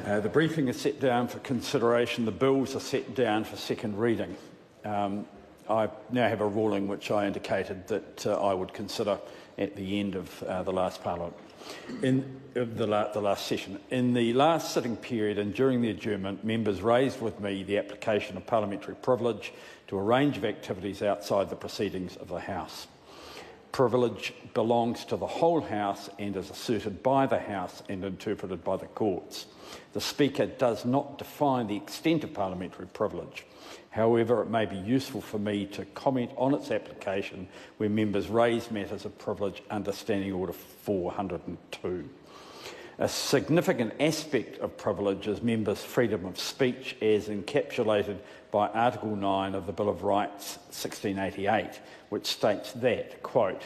The briefing is set down for consideration. The bills are set down for second reading. I now have a ruling which I indicated that I would consider at the end of the last Parliament, the last session. In the last sitting period and during the adjournment, members raised with me the application of parliamentary privilege to a range of activities outside the proceedings of the House. Privilege belongs to the whole House and is asserted by the House and interpreted by the courts. The Speaker does not define the extent of parliamentary privilege. However, it may be useful for me to comment on its application where members raise matters of privilege under Standing Order 402. A significant aspect of privilege is members' freedom of speech as encapsulated by Article 9 of the Bill of Rights 1688, which states that, quote,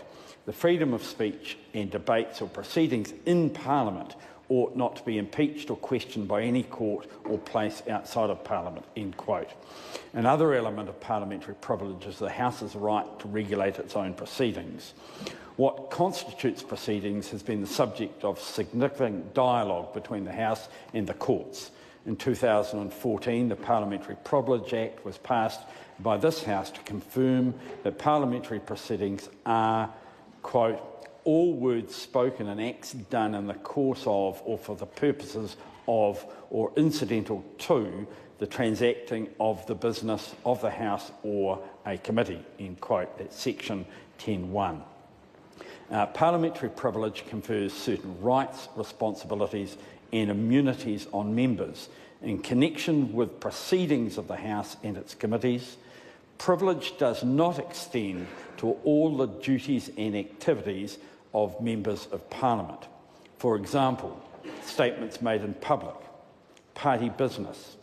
"The freedom of speech and debates or proceedings in Parliament ought not to be impeached or questioned by any court or place outside of Parliament," end quote. Another element of parliamentary privilege is the House's right to regulate its own proceedings. What constitutes proceedings has been the subject of significant dialogue between the House and the courts. In 2014, the Parliamentary Privilege Act was passed by this House to confirm that parliamentary proceedings are, quote, "all words spoken and acts done in the course of or for the purposes of or incidental to the transacting of the business of the House or a committee," end quote. That's section 10(1). Parliamentary privilege confers certain rights, responsibilities and immunities on members in connection with proceedings of the House and its committees. Privilege does not extend to all the duties and activities of members of Parliament. For example, statements made in public, party business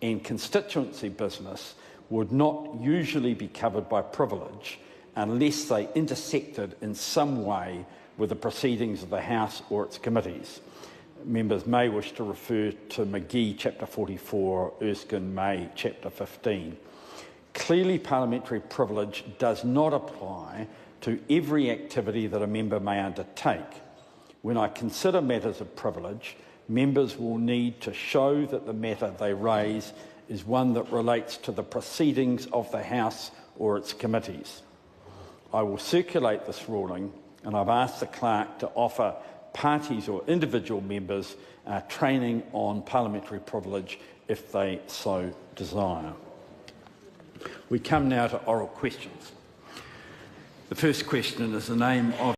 and constituency business would not usually be covered by privilege unless they intersected in some way with the proceedings of the House or its committees. Members may wish to refer to McGee chapter 44, Erskine May chapter 15. Clearly, parliamentary privilege does not apply to every activity that a member may undertake. When I consider matters of privilege, members will need to show that the matter they raise is one that relates to the proceedings of the House or its committees. I will circulate this ruling, and I've asked the clerk to offer parties or individual members training on parliamentary privilege if they so desire. We come now to oral questions. The first question is the name of